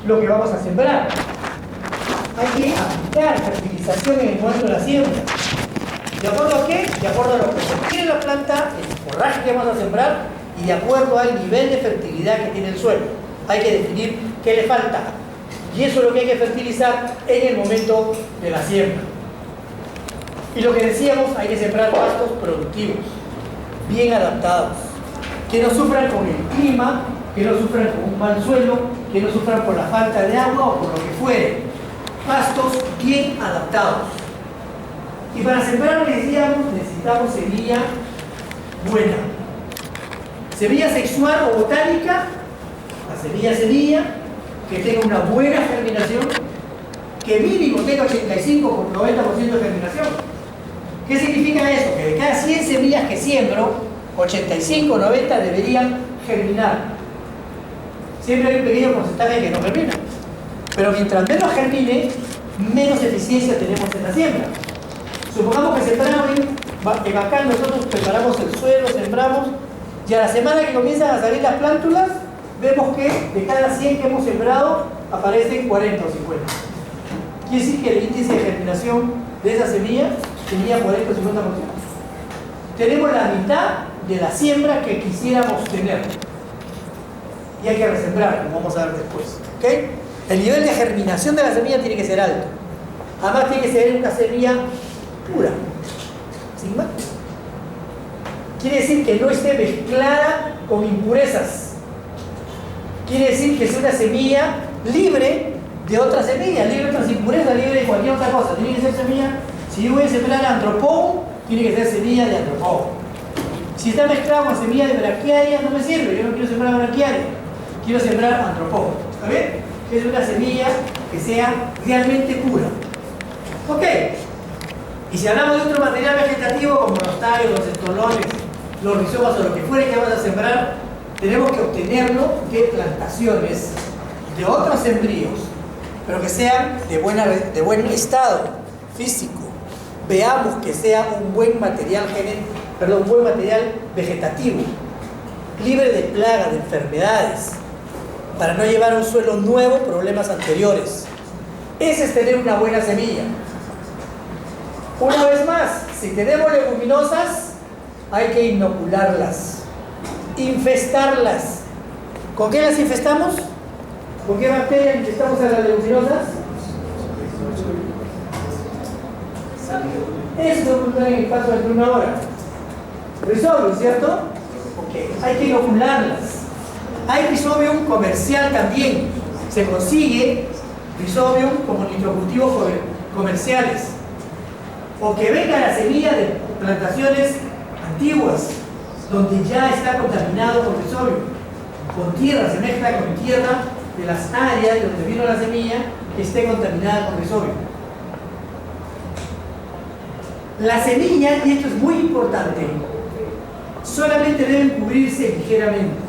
lo que vamos a sembrar. Hay que aplicar fertilización en el momento de la siembra. ¿De acuerdo a qué? De acuerdo a lo que requiere la planta, el forraje que vamos a sembrar y de acuerdo al nivel de fertilidad que tiene el suelo. Hay que definir qué le falta. Y eso es lo que hay que fertilizar en el momento de la siembra. Y lo que decíamos, hay que sembrar pastos productivos, bien adaptados, que no sufran con el clima, que no sufran con un mal suelo, que no sufran por la falta de agua o por lo que fuere. Pastos bien adaptados. Y para sembrar, necesitamos semilla buena. Semilla sexual o botánica, la semilla, que tenga una buena germinación, que mínimo tenga 85 o 90% de germinación. ¿Qué significa eso? Que de cada 100 semillas que siembro, 85 o 90 deberían germinar. Siempre hay un pequeño porcentaje que no germina. Pero mientras menos germine, menos eficiencia tenemos en la siembra. Supongamos que sembramos en acá, nosotros preparamos el suelo, sembramos, y a la semana que comienzan a salir las plántulas, vemos que de cada 100 que hemos sembrado, aparecen 40 o 50. Quiere decir que el índice de germinación de esa semilla tenía 40 o 50%. Tenemos la mitad de la siembra que quisiéramos tener. Y hay que resembrar, como vamos a ver después. ¿Okay? El nivel de germinación de la semilla tiene que ser alto. Además tiene que ser una semilla pura, sin más. Quiere decir que no esté mezclada con impurezas. Quiere decir que es una semilla libre de otras semillas, libre de otras impurezas, libre de cualquier otra cosa. Tiene que ser semilla, si yo voy a sembrar antropón, tiene que ser semilla de antropón. Si está mezclado con semilla de braquiaria, no me sirve. Yo no quiero sembrar braquiaria, quiero sembrar antropón. ¿Está bien? Es una semilla que sea realmente pura. Ok. Y si hablamos de otro material vegetativo como los tallos, los estolones, los rizomas o lo que fuere que vamos a sembrar, tenemos que obtenerlo de plantaciones de otros sembríos, pero que sean de buen estado físico. Veamos que sea un buen material vegetativo, libre de plagas, de enfermedades, para no llevar a un suelo nuevo problemas anteriores. Ese es tener una buena semilla. Una vez más, si tenemos leguminosas, hay que inocularlas, infestarlas. ¿Con qué las infestamos? ¿Con qué bacteria infestamos a las leguminosas? Eso no en el paso de una hora. Rizobio, ¿cierto? Ok, hay que inocularlas. Hay Rhizobium comercial también. Se consigue Rhizobium como nitrocultivos comerciales. O que venga la semilla de plantaciones antiguas, donde ya está contaminado con Rhizobium. Con tierra, se mezcla con tierra de las áreas donde vino la semilla que esté contaminada con Rhizobium. La semilla, y esto es muy importante, solamente deben cubrirse ligeramente.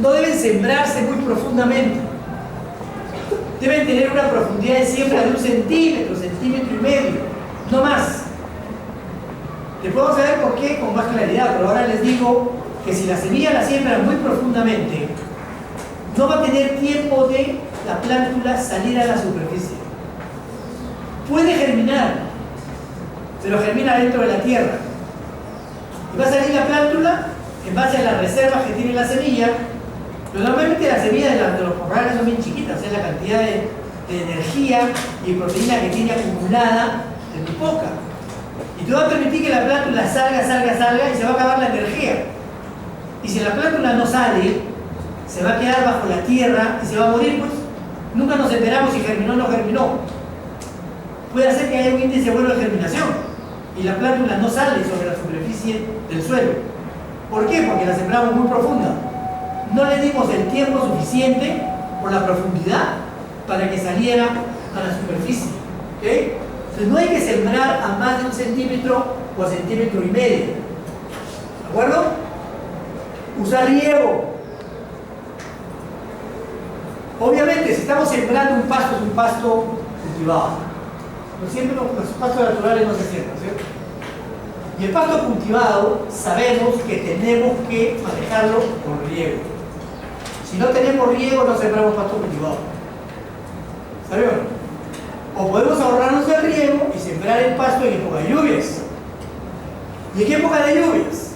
No deben sembrarse muy profundamente. Deben tener una profundidad de siembra de 1 centímetro, centímetro y medio, no más. Después vamos a ver por qué con más claridad, pero ahora les digo que si la semilla la siembran muy profundamente, no va a tener tiempo de la plántula salir a la superficie. Puede germinar, pero germina dentro de la tierra. Y va a salir la plántula en base a las reservas que tiene la semilla. Pero normalmente las semillas de los corrales son bien chiquitas, la cantidad de energía y proteína que tiene acumulada es muy poca. Y te va a permitir que la plántula salga y se va a acabar la energía. Y si la plántula no sale, se va a quedar bajo la tierra y se va a morir, pues. Nunca nos enteramos si germinó o no germinó. Puede hacer que haya un índice bueno de germinación y la plántula no sale sobre la superficie del suelo. ¿Por qué? Porque la sembramos muy profunda. No le dimos el tiempo suficiente por la profundidad para que saliera a la superficie. ¿Okay? Entonces no hay que sembrar a más de 1 centímetro o a centímetro y medio. ¿De acuerdo? Usar riego. Obviamente, si estamos sembrando un pasto, es un pasto cultivado. No siempre los pastos naturales no se siembran, ¿cierto? Y el pasto cultivado, sabemos que tenemos que manejarlo con riego. Si no tenemos riego, no sembramos pasto cultivado. ¿Sabemos? O podemos ahorrarnos el riego y sembrar el pasto en época de lluvias. ¿Y en qué época de lluvias?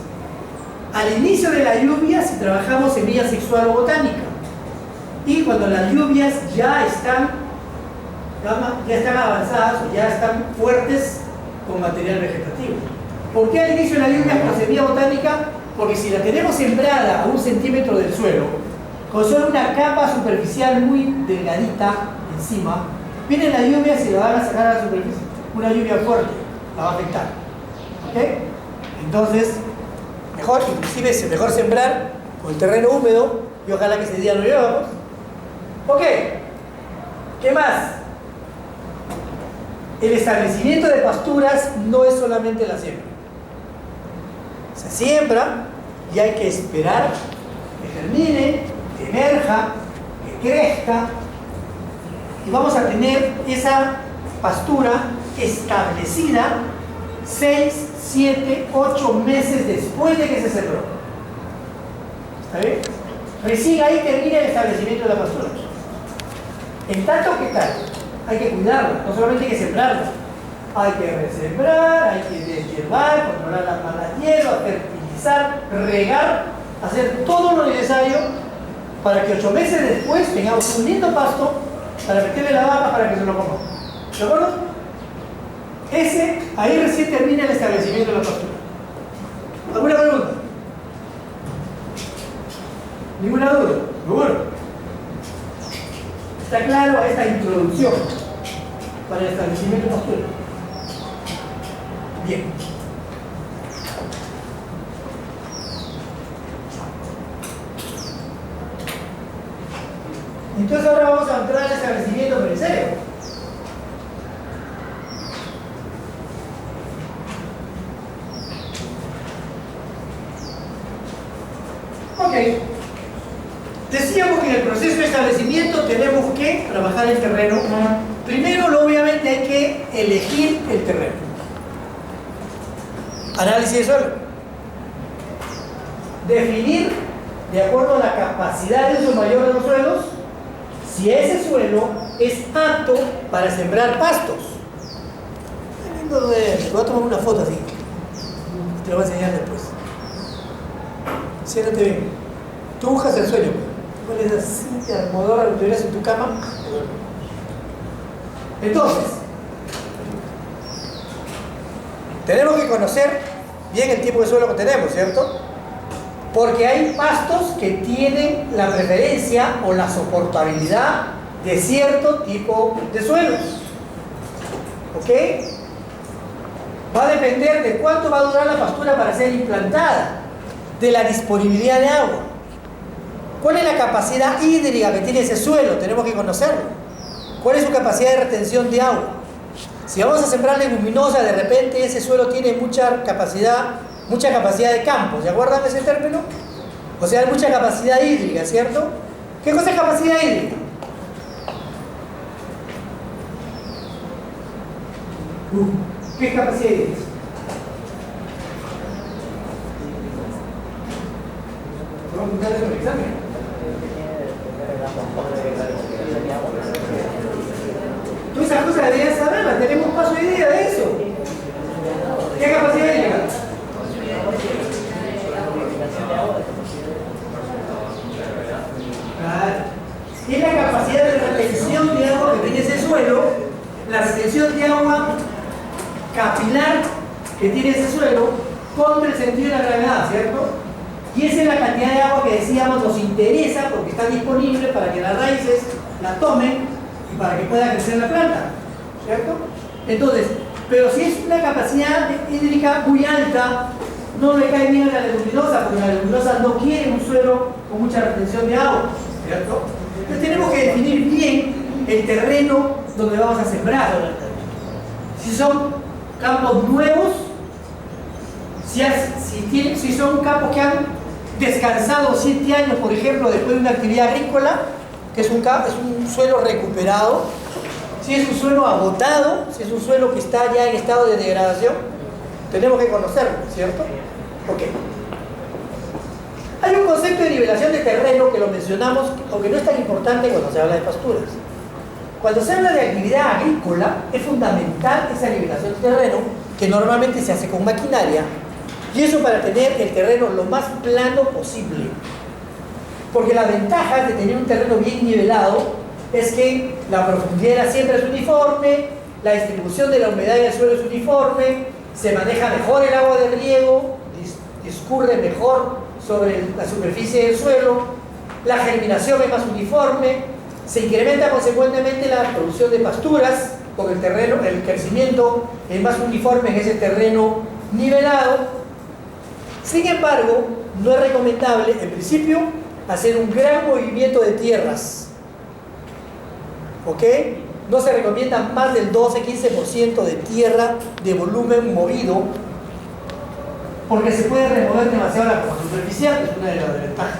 Al inicio de la lluvia, si trabajamos semilla sexual o botánica. Y cuando las lluvias ya están avanzadas o ya están fuertes con material vegetativo. ¿Por qué al inicio de la lluvia con semilla botánica? Porque si la tenemos sembrada a 1 centímetro del suelo, con solo una capa superficial muy delgadita encima, viene la lluvia y se la van a sacar a la superficie. Una lluvia fuerte la va a afectar. ¿Ok? Entonces, inclusive es mejor sembrar con el terreno húmedo y ojalá que ese día lo llevamos. Ok, ¿qué más? El establecimiento de pasturas no es solamente la siembra. Se siembra y hay que esperar que germine, que emerja, que crezca y vamos a tener esa pastura establecida 6, 7, 8 meses después de que se sembró. ¿Está bien? Recién ahí termina el establecimiento de la pastura. En tanto que tal, hay que cuidarla, no solamente hay que sembrarla, hay que resembrar, hay que deshiervar, controlar las malas hierbas, fertilizar, regar, hacer todo lo necesario para que 8 meses después tengamos un lindo pasto para meterle la vaca para que se lo coma. ¿De acuerdo? Ahí recién termina el establecimiento de la pastura. ¿Alguna pregunta? ¿Ninguna duda? Muy bueno. ¿Está claro esta introducción para el establecimiento de pastura? Bien. Entonces ahora vamos a entrar al establecimiento perecedero. Ok. Decíamos que en el proceso de establecimiento tenemos que trabajar el terreno. Primero, obviamente, hay que elegir el terreno. Análisis de suelo. Definir, de acuerdo a la capacidad de uso mayor de los suelos, si ese suelo es apto para sembrar pastos. Voy a tomar una foto así. Te lo voy a enseñar después. Siéntate bien. Tú buscas el sueño. Pones así, te acomodas, lo tuvieras en tu cama. Entonces, tenemos que conocer bien el tipo de suelo que tenemos, ¿cierto? Porque hay pastos que tienen la preferencia o la soportabilidad de cierto tipo de suelos. ¿Ok? Va a depender de cuánto va a durar la pastura para ser implantada, de la disponibilidad de agua. ¿Cuál es la capacidad hídrica que tiene ese suelo? Tenemos que conocerlo. ¿Cuál es su capacidad de retención de agua? Si vamos a sembrar leguminosa, de repente ese suelo tiene mucha capacidad de campo. ¿Se acuerdan de ese término? O sea, hay mucha capacidad hídrica, ¿cierto? ¿Qué cosa es capacidad hídrica? ¿Qué es capacidad hídrica? Vamos a preguntarle por el examen. Tú esas cosas deberías saberlas, tenemos paso de idea de eso. ¿Qué capacidad hídrica? Es la capacidad de retención de agua que tiene ese suelo, la retención de agua capilar que tiene ese suelo contra el sentido de la gravedad, ¿cierto? Y esa es la cantidad de agua que decíamos nos interesa porque está disponible para que las raíces la tomen y para que pueda crecer la planta, ¿cierto? Entonces, pero si es una capacidad hídrica muy alta, no le cae bien a la leguminosa, porque la leguminosa no quiere un suelo con mucha retención de agua, ¿cierto? Entonces tenemos que definir bien el terreno donde vamos a sembrar. Si son campos nuevos, si son campos que han descansado 7 años, por ejemplo, después de una actividad agrícola, que es un suelo recuperado, si es un suelo agotado, si es un suelo que está ya en estado de degradación, tenemos que conocerlo, ¿cierto? Ok. Hay un concepto de nivelación de terreno que lo mencionamos, aunque no es tan importante cuando se habla de pasturas. Cuando se habla de actividad agrícola, es fundamental esa nivelación del terreno, que normalmente se hace con maquinaria, y eso para tener el terreno lo más plano posible. Porque la ventaja de tener un terreno bien nivelado es que la profundidad de la siembra es uniforme, la distribución de la humedad del suelo es uniforme, se maneja mejor el agua de riego, discurre mejor sobre la superficie del suelo, la germinación es más uniforme, se incrementa consecuentemente la producción de pasturas, porque el crecimiento es más uniforme en ese terreno nivelado. Sin embargo, no es recomendable, en principio, hacer un gran movimiento de tierras. ¿Ok? No se recomienda más del 12-15% de tierra de volumen movido, porque se puede remover demasiado la capa superficial, es una de las desventajas.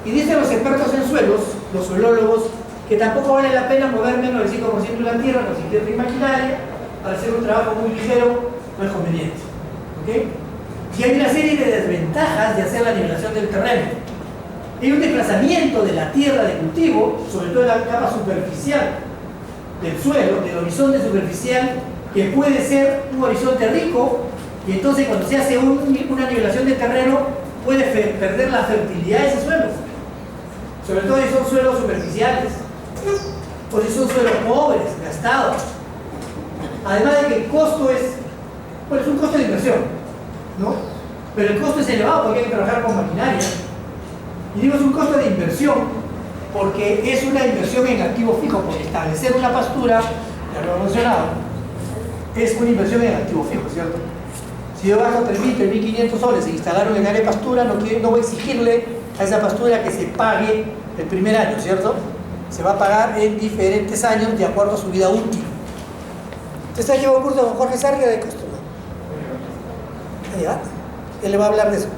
Y dicen los expertos en suelos, los suelólogos, que tampoco vale la pena mover menos del 5% de la tierra con sin tierra y maquinaria. Al hacer un trabajo muy ligero, no es conveniente. ¿Ok? Y hay una serie de desventajas de hacer la nivelación del terreno. Hay un desplazamiento de la tierra de cultivo, sobre todo en la capa superficial del suelo, del horizonte superficial, que puede ser un horizonte rico, y entonces cuando se hace una nivelación del terreno, puede perder la fertilidad de ese suelo. Sobre todo si son suelos superficiales, o si son suelos pobres, gastados. Además de que el costo es un costo de inversión, ¿no? Pero el costo es elevado porque hay que trabajar con maquinaria. Y digo, es un costo de inversión porque es una inversión en activo fijo, porque establecer una pastura, ya lo he mencionado, es una inversión en activo fijo, ¿cierto? Si yo gasto 3.000, 3.500 soles en instalar un área de pastura, no voy a exigirle a esa pastura que se pague el primer año, ¿cierto? Se va a pagar en diferentes años de acuerdo a su vida útil. ¿Usted ha llevado un curso con Jorge Sarria de costo? Él le va a hablar de eso,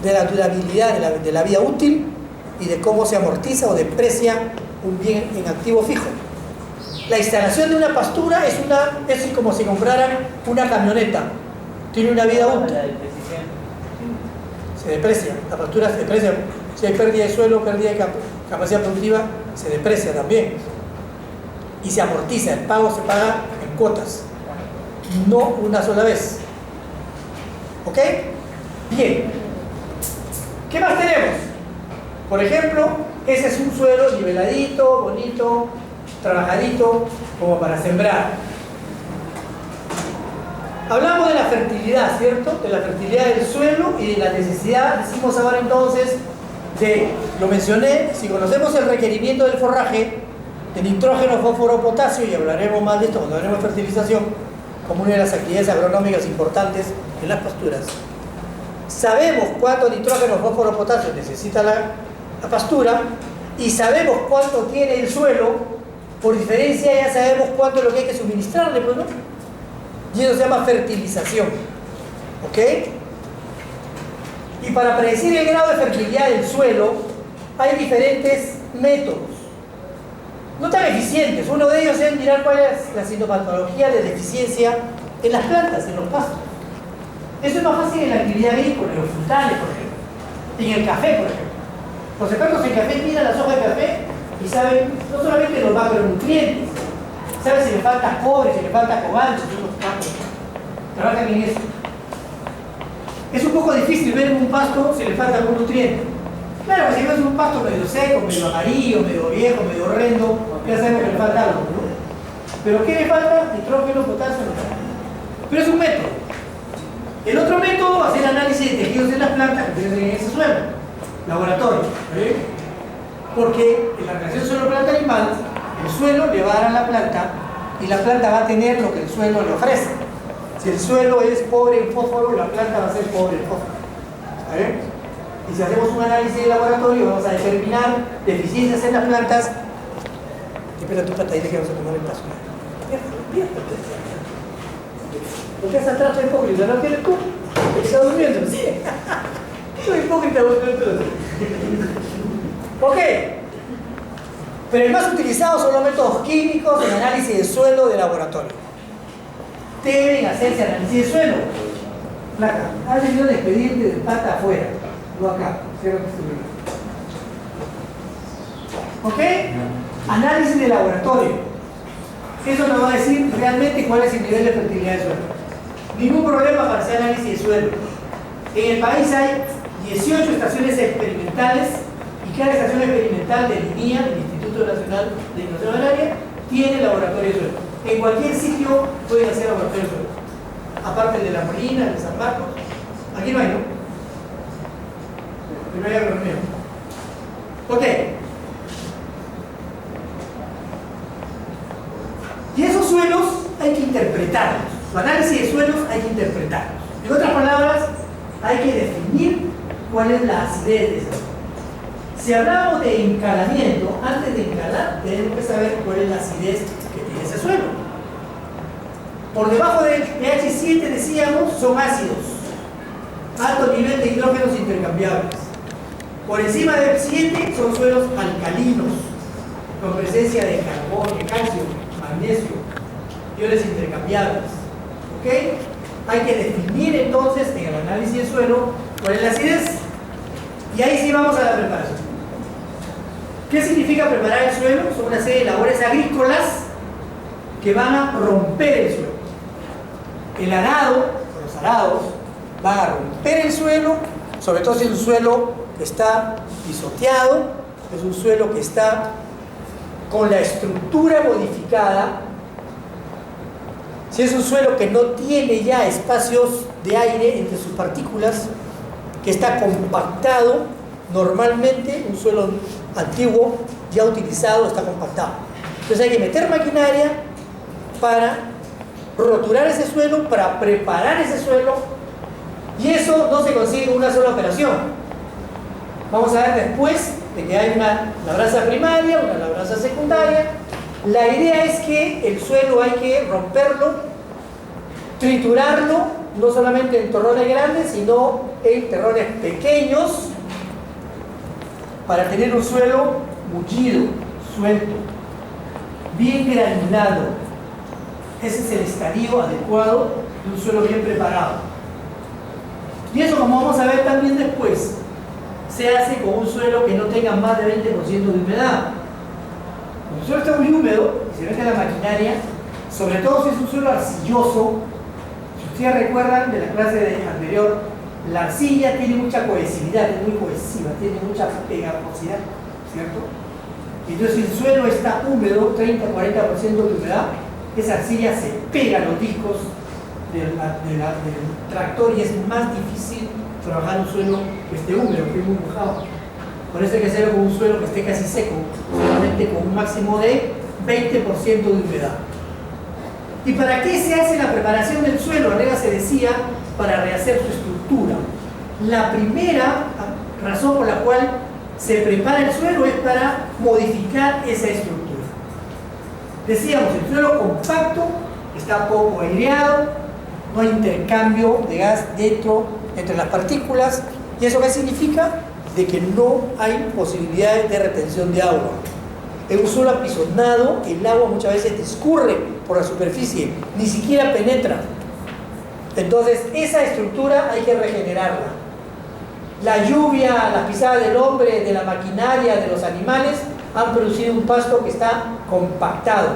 de la durabilidad de la vida útil y de cómo se amortiza o deprecia un bien en activo fijo. La instalación de una pastura es como si compraran una camioneta. Tiene una vida útil. Se deprecia, la pastura se deprecia. Si hay pérdida de suelo, pérdida de capacidad productiva, se deprecia también. Y se amortiza, el pago se paga en cuotas, no una sola vez. ¿Ok? Bien. ¿Qué más tenemos? Por ejemplo, ese es un suelo niveladito, bonito, trabajadito, como para sembrar. Hablamos de la fertilidad, ¿cierto? De la fertilidad del suelo y de la necesidad, decimos ahora entonces, lo mencioné, si conocemos el requerimiento del forraje, de nitrógeno, fósforo, potasio, y hablaremos más de esto cuando hablemos de fertilización, como una de las actividades agronómicas importantes en las pasturas. Sabemos cuánto nitrógeno, fósforo, potasio necesita la pastura y sabemos cuánto tiene el suelo. Por diferencia ya sabemos cuánto es lo que hay que suministrarle, pues, ¿no? Y eso se llama fertilización. ¿Ok? Y para predecir el grado de fertilidad del suelo hay diferentes métodos, no tan eficientes. Uno de ellos es mirar cuál es la sintomatología de deficiencia en las plantas, en los pastos. Eso es más fácil en la actividad agrícola, en los frutales, por ejemplo. En el café, por ejemplo. Los expertos en café miran las hojas de café y saben no solamente los macronutrientes, saben si le falta cobre, si le falta cobalto, si los campos trabajan en eso. Es un poco difícil ver en un pasto si le falta algún nutriente. Claro, que si ves un pasto medio seco, medio amarillo, medio viejo, medio horrendo, ya sabemos que le falta algo, ¿no? Pero ¿qué le falta? Nitrógeno, potasio, no. Pero es un método. El otro método es hacer análisis de tejidos de las plantas que tienen en ese suelo, laboratorio. ¿Sí? Porque en la relación suelo-planta animal, el suelo le va a dar a la planta y la planta va a tener lo que el suelo le ofrece. Si el suelo es pobre en fósforo, la planta va a ser pobre en fósforo. ¿Sí? Y si hacemos un análisis de laboratorio, vamos a determinar deficiencias en las plantas. Espera tu pata, dile que vamos a tomar el paso. ¿Por qué estás atrás de hipócrita? ¿No quieres tú? Está durmiendo, ¿sí? Soy hipócrita, vos ¿por qué? Pero el más utilizado son los métodos químicos en análisis de suelo de laboratorio. Deben hacerse análisis de suelo. Placa, has venido de expediente de pata afuera, no acá. Cierra tu celular. ¿Ok? Análisis de laboratorio. Eso nos va a decir realmente cuál es el nivel de fertilidad del suelo. Ningún problema para hacer análisis de suelo. En el país hay 18 estaciones experimentales y cada estación experimental del INIA, del Instituto Nacional de Innovación Agraria, tiene laboratorio de suelo. En cualquier sitio pueden hacer laboratorio de suelo. Aparte el de La Molina, el de San Marcos. Aquí no hay, ¿no? Pero hay agronomía. Ok. Y esos suelos hay que interpretarlos. Su análisis de suelos hay que interpretarlos. En otras palabras, hay que definir cuál es la acidez de ese suelo. Si hablamos de encalamiento, antes de encalar, tenemos que saber cuál es la acidez que tiene ese suelo. Por debajo del pH 7, decíamos, son ácidos. Alto nivel de hidrógenos intercambiables. Por encima del 7 son suelos alcalinos, con presencia de carbón, de calcio, magnesio, iones intercambiables. ¿Ok? Hay que definir entonces en el análisis del suelo cuál es la acidez. Y ahí sí vamos a la preparación. ¿Qué significa preparar el suelo? Son una serie de labores agrícolas que van a romper el suelo. El arado, los arados, van a romper el suelo, sobre todo si es un suelo que está pisoteado, es un suelo que está con la estructura modificada. Si es un suelo que no tiene ya espacios de aire entre sus partículas, que está compactado, normalmente un suelo antiguo ya utilizado está compactado. Entonces hay que meter maquinaria para roturar ese suelo, para preparar ese suelo, y eso no se consigue con una sola operación. Vamos a ver después de que hay una labranza primaria, una labranza secundaria. La idea es que el suelo hay que romperlo, triturarlo, no solamente en terrones grandes, sino en terrones pequeños, para tener un suelo mullido, suelto, bien granulado. Ese es el estadio adecuado de un suelo bien preparado. Y eso, como vamos a ver también después, se hace con un suelo que no tenga más de 20% de humedad. Cuando el suelo está muy húmedo y se mete la maquinaria, sobre todo si es un suelo arcilloso, si ustedes recuerdan de la clase anterior, la arcilla tiene mucha cohesividad, es muy cohesiva, tiene mucha pegajosidad, ¿cierto? Entonces, si el suelo está húmedo, 30-40% de humedad, esa arcilla se pega a los discos del tractor y es más difícil trabajar un suelo que esté húmedo, que es muy mojado. Por eso hay que hacerlo con un suelo que esté casi seco, solamente con un máximo de 20% de humedad. ¿Y para qué se hace la preparación del suelo? Arriba se decía, para rehacer su estructura. La primera razón por la cual se prepara el suelo es para modificar esa estructura. Decíamos, el suelo compacto está poco aireado, no hay intercambio de gas entre las partículas. ¿Y eso qué significa? De que no hay posibilidades de retención de agua. En un suelo apisonado, el agua muchas veces discurre por la superficie, ni siquiera penetra. Entonces, esa estructura hay que regenerarla. La lluvia, las pisadas del hombre, de la maquinaria, de los animales, han producido un pasto que está compactado.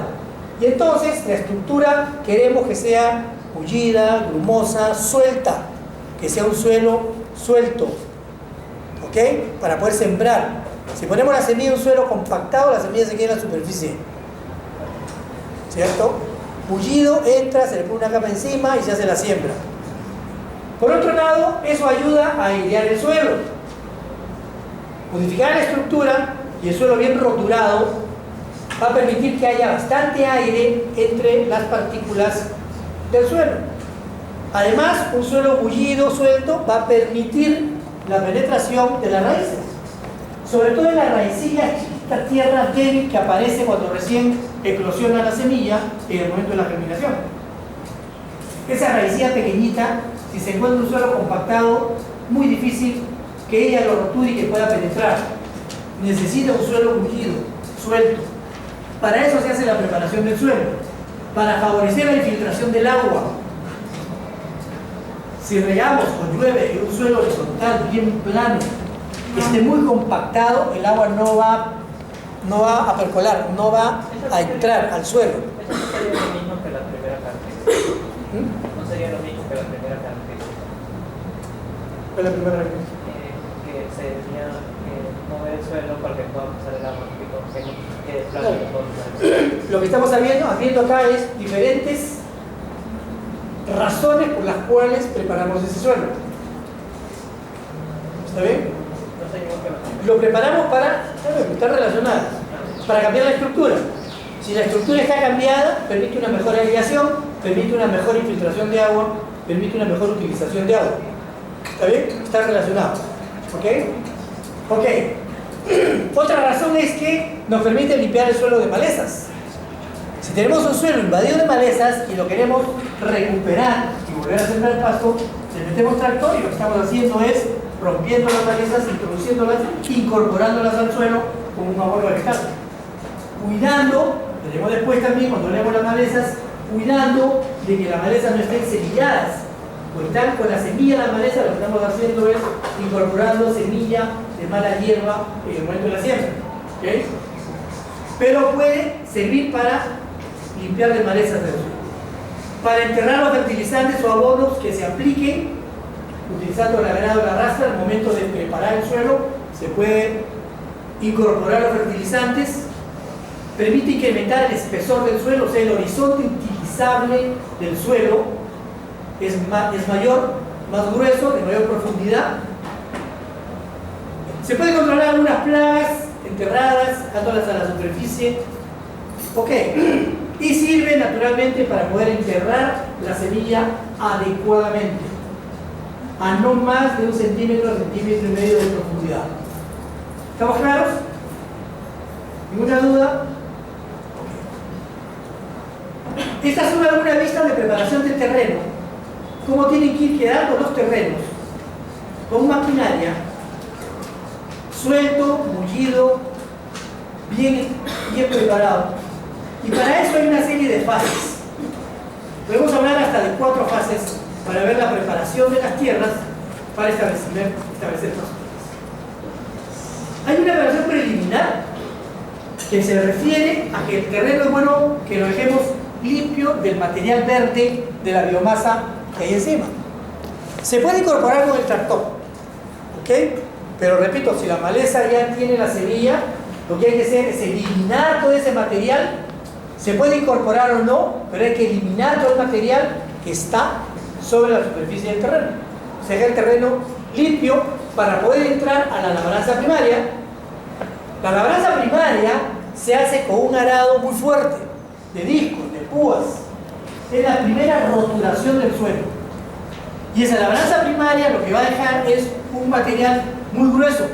Y entonces, la estructura queremos que sea mullida, grumosa, suelta, que sea un suelo suelto, ¿ok? Para poder sembrar. Si ponemos la semilla en un suelo compactado, la semilla se queda en la superficie, ¿cierto? Mullido, entra, se le pone una capa encima y se hace la siembra. Por otro lado, eso ayuda a airear el suelo. Modificar la estructura y el suelo bien roturado va a permitir que haya bastante aire entre las partículas del suelo. Además, un suelo mullido, suelto, va a permitir la penetración de las raíces, sobre todo en las raicillas chiquitas, tierra débil que aparece cuando recién eclosiona la semilla en el momento de la germinación. Esa raicilla pequeñita, si se encuentra en un suelo compactado, muy difícil que ella lo roture y que pueda penetrar. Necesita un suelo mullido, suelto. Para eso se hace la preparación del suelo, para favorecer la infiltración del agua. Si regamos o llueve en un suelo horizontal, bien plano, que esté muy compactado, el agua no va no va a percolar, no va a entrar al suelo. Eso no sería lo mismo que la primera característica. No sería lo mismo que la primera característica. ¿Cuál es la primera característica? Que sería mover el suelo para que pueda pasar el agua, que quede plano y pueda pasar el suelo. Lo que estamos viendo acá es diferentes razones por las cuales preparamos ese suelo. ¿Está bien? No sé igual que la primera. Lo preparamos para, están relacionadas, para cambiar la estructura. Si la estructura está cambiada, permite una mejor aireación, permite una mejor infiltración de agua, permite una mejor utilización de agua. ¿Está bien? Están relacionados. ¿Ok? Ok. Otra razón es que nos permite limpiar el suelo de malezas. Si tenemos un suelo invadido de malezas y lo queremos recuperar y volver a sembrar pasto, le metemos tractor y lo que estamos haciendo es rompiendo las malezas, introduciéndolas, incorporándolas al suelo como un abono vegetal. Cuidando, tenemos después también cuando leemos las malezas, cuidando de que las malezas no estén semilladas. Pues están con la semilla de la maleza, lo que estamos haciendo es incorporando semilla de mala hierba en el momento de la siembra. ¿Okay? Pero puede servir para limpiar de malezas del suelo. Para enterrar los fertilizantes o abonos que se apliquen utilizando la granada o la rastra, al momento de preparar el suelo, se puede incorporar los fertilizantes, permite incrementar el espesor del suelo, o sea, el horizonte utilizable del suelo es mayor, más grueso, de mayor profundidad. Se puede controlar algunas plagas enterradas, sacándolas a la superficie. Ok, y sirve naturalmente para poder enterrar la semilla adecuadamente, a no más de 1 centímetro, centímetro y medio de profundidad. ¿Estamos claros? ¿Ninguna duda? Estas son algunas vistas de preparación del terreno. Cómo tienen que ir quedando los terrenos con maquinaria, suelto, mullido, bien preparado. Y para eso hay una serie de fases. Podemos hablar hasta de 4 fases para ver la preparación de las tierras para establecer pasos. Hay una preparación preliminar que se refiere a que el terreno es bueno que lo dejemos limpio del material verde de la biomasa que hay encima. Se puede incorporar con el tractor, ¿ok? Pero repito, si la maleza ya tiene la semilla, lo que hay que hacer es eliminar todo ese material. Se puede incorporar o no, pero hay que eliminar todo el material que está sobre la superficie del terreno. Se deja el terreno limpio para poder entrar a la labranza primaria. La labranza primaria se hace con un arado muy fuerte, de discos, de púas. Es la primera roturación del suelo. Y esa labranza primaria lo que va a dejar es un material muy grueso,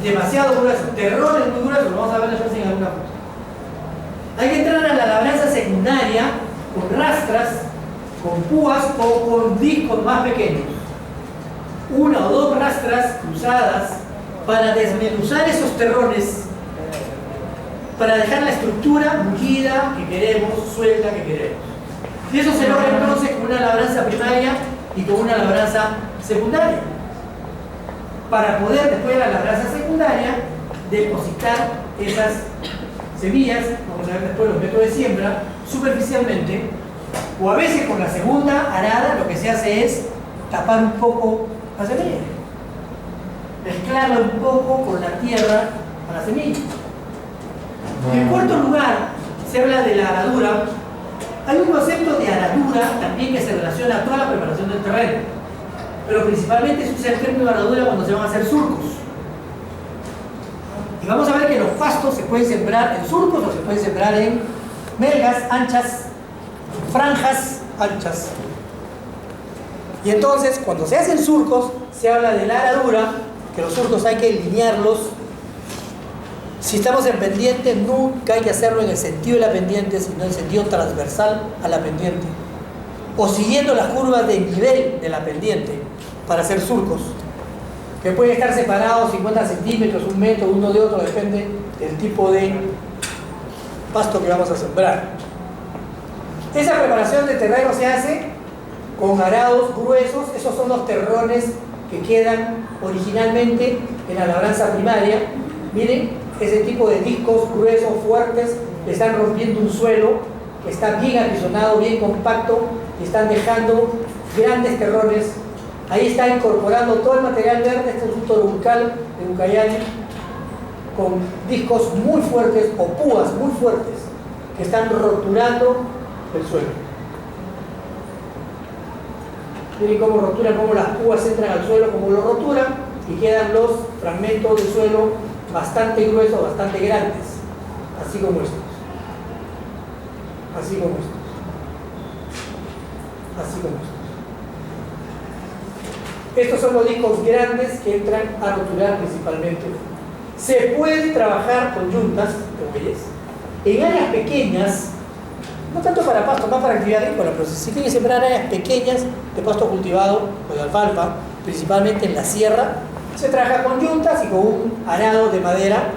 demasiado grueso, terrones muy gruesos, lo vamos a ver después en alguna foto. Hay que entrar a la labranza secundaria con rastras, con púas o con discos más pequeños. 1 o 2 rastras cruzadas para desmenuzar esos terrones, para dejar la estructura mullida que queremos, suelta que queremos. Y eso se logra entonces con una labranza primaria y con una labranza secundaria. Para poder después de la labranza secundaria depositar esas semillas, vamos a ver después los métodos de siembra, superficialmente, o a veces con la segunda arada lo que se hace es tapar un poco la semilla, mezclarla un poco con la tierra a la semilla. En cuarto lugar, se habla de la aradura. Hay un concepto de aradura también que se relaciona a toda la preparación del terreno, pero principalmente se usa el término de aradura cuando se van a hacer surcos. Y vamos a ver que los pastos se pueden sembrar en surcos o se pueden sembrar en melgas anchas, franjas anchas. Y entonces, cuando se hacen surcos, se habla de la aradura, que los surcos hay que alinearlos. Si estamos en pendiente, nunca hay que hacerlo en el sentido de la pendiente, sino en el sentido transversal a la pendiente, o siguiendo las curvas de nivel de la pendiente para hacer surcos, que pueden estar separados 50 centímetros, 1 metro, uno de otro, depende del tipo de pasto que vamos a sembrar. Esa preparación de terreno se hace con arados gruesos. Esos son los terrones que quedan originalmente en la labranza primaria. Miren, ese tipo de discos gruesos, fuertes, le están rompiendo un suelo que está bien apisonado, bien compacto, y están dejando grandes terrones. Ahí está incorporando todo el material verde. Este es un toro bucal de Ucayali, con discos muy fuertes o púas muy fuertes que están roturando el suelo. Miren cómo roturan, cómo las púas entran al suelo, cómo lo roturan y quedan los fragmentos de suelo bastante gruesos, bastante grandes, así como estos. Así como estos. Así como estos. Estos son los discos grandes que entran a roturar principalmente. Se puede trabajar con yuntas de bueyes en áreas pequeñas, no tanto para pasto, más para actividad agrícola, pero si tiene que sembrar áreas pequeñas de pasto cultivado o de alfalfa, principalmente en la sierra, se trabaja con yuntas y con un arado de madera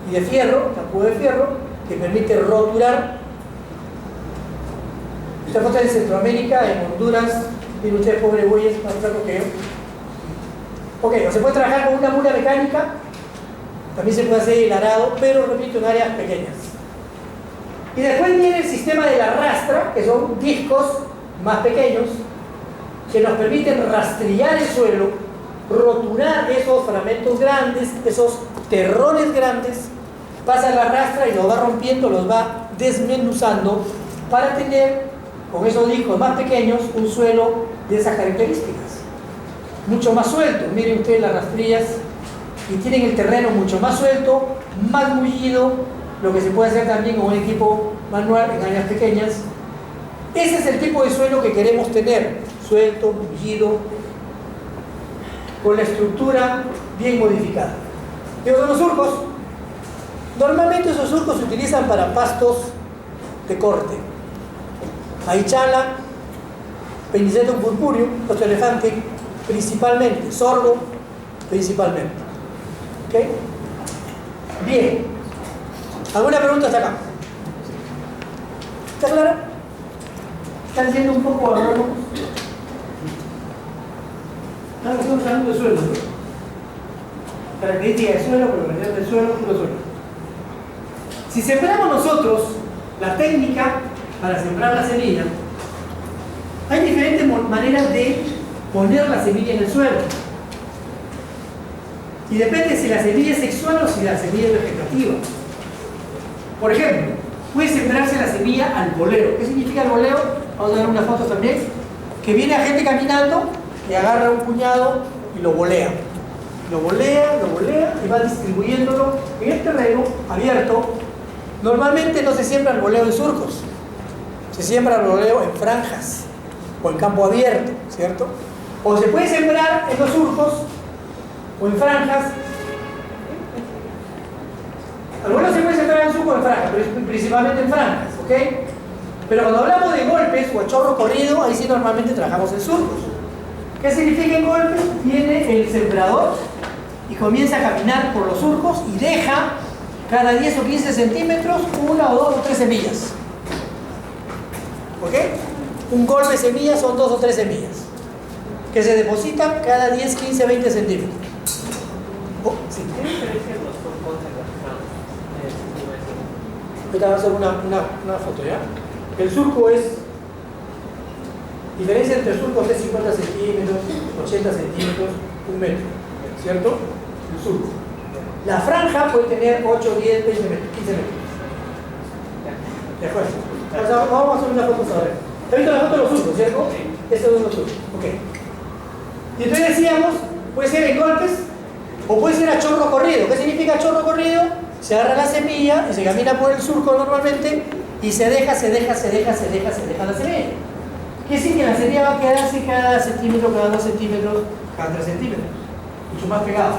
y de fierro, capó de fierro, que permite roturar. Esta foto es en Centroamérica, en Honduras. Miren ustedes, pobres bueyes, más flacos que yo. Ok, o se puede trabajar con una mula mecánica, también se puede hacer el arado, pero repito, en áreas pequeñas. Y después viene el sistema de la rastra, que son discos más pequeños, que nos permiten rastrillar el suelo, roturar esos fragmentos grandes, esos terrones grandes, pasa la rastra y los va rompiendo, los va desmenuzando para tener con esos discos más pequeños un suelo de esas características, mucho más suelto. Miren ustedes las rastrillas y tienen el terreno mucho más suelto, más mullido, lo que se puede hacer también con un equipo manual en áreas pequeñas. Ese es el tipo de suelo que queremos tener, suelto, mullido, con la estructura bien modificada. ¿Qué son los surcos? Normalmente esos surcos se utilizan para pastos de corte. Aichala, Pennisetum purpureum, pasto elefante, principalmente, sorgo, principalmente. ¿Ok? Bien. ¿Alguna pregunta hasta acá? ¿Está clara? ¿Están siendo un poco agrónomos? Estamos hablando de suelo, ¿no? Características del suelo, propiedades del suelo, puro suelo. Si sembramos nosotros la técnica para sembrar la semilla, hay diferentes maneras de poner la semilla en el suelo. Y depende si la semilla es sexual o si la semilla es vegetativa. Por ejemplo, puede sembrarse la semilla al voleo. ¿Qué significa el voleo? Vamos a ver unas fotos también. Que viene a gente caminando y agarra un puñado y lo volea. Lo volea y va distribuyéndolo en el terreno abierto. Normalmente no se siembra el voleo en surcos. Se siembra el voleo en franjas o en campo abierto, ¿cierto? O se puede sembrar en los surcos o en franjas. Algunos se puede sembrar en surcos o en franjas, pero principalmente en franjas, ¿ok? Pero cuando hablamos de golpes o a chorro corrido, ahí sí normalmente trabajamos en surcos. ¿Qué significa en golpes? Viene el sembrador y comienza a caminar por los surcos y deja cada 10 o 15 centímetros una o dos o tres semillas. ¿Ok? Un golpe de semillas son 2 o 3 semillas que se depositan cada 10, 15, 20 centímetros. Oh, sí. ¿Qué diferencia los surcos de las franjas? Ahorita vamos a hacer una foto, ¿ya? El surco es... Diferencia entre surcos es 50 centímetros, 80 centímetros, 1 metro, ¿cierto? El surco. La franja puede tener 8, 10, 20 metros, 15 metros. ¿De acuerdo? Vamos a hacer una foto ahora. ¿Has visto la foto de los surcos, cierto? Sí. Estos son los surcos. Ok. Y entonces decíamos, puede ser en golpes o puede ser a chorro corrido. ¿Qué significa chorro corrido? Se agarra la semilla y se camina por el surco normalmente y se deja la semilla. Quiere decir que la semilla va a quedarse cada centímetro, cada 2 centímetros, cada 3 centímetros, mucho más pegado.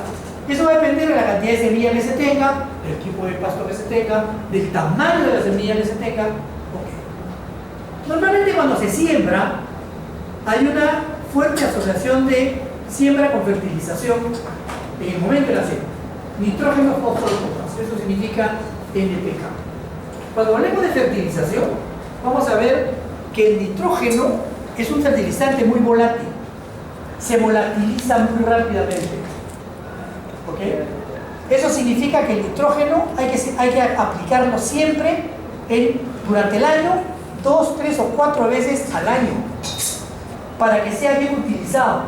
Eso va a depender de la cantidad de semilla que se tenga, del tipo de pasto que se tenga, del tamaño de la semilla que se tenga. Okay. Normalmente cuando se siembra, hay una fuerte asociación de siembra con fertilización en el momento de la siembra. Nitrógeno, fósforo, potasio. Eso significa NPK. Cuando hablemos de fertilización, vamos a ver que el nitrógeno es un fertilizante muy volátil, se volatiliza muy rápidamente. ¿Ok? Eso significa que el nitrógeno hay que aplicarlo siempre durante el año, 2, 3 o 4 veces al año, para que sea bien utilizado.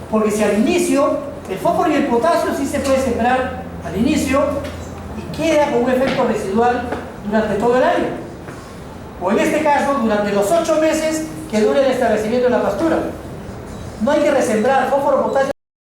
Porque si al inicio, el fósforo y el potasio sí se puede sembrar al inicio y queda con un efecto residual durante todo el año. O en este caso, durante los 8 meses que dure el establecimiento de la pastura. No hay que resembrar, fósforo, potasio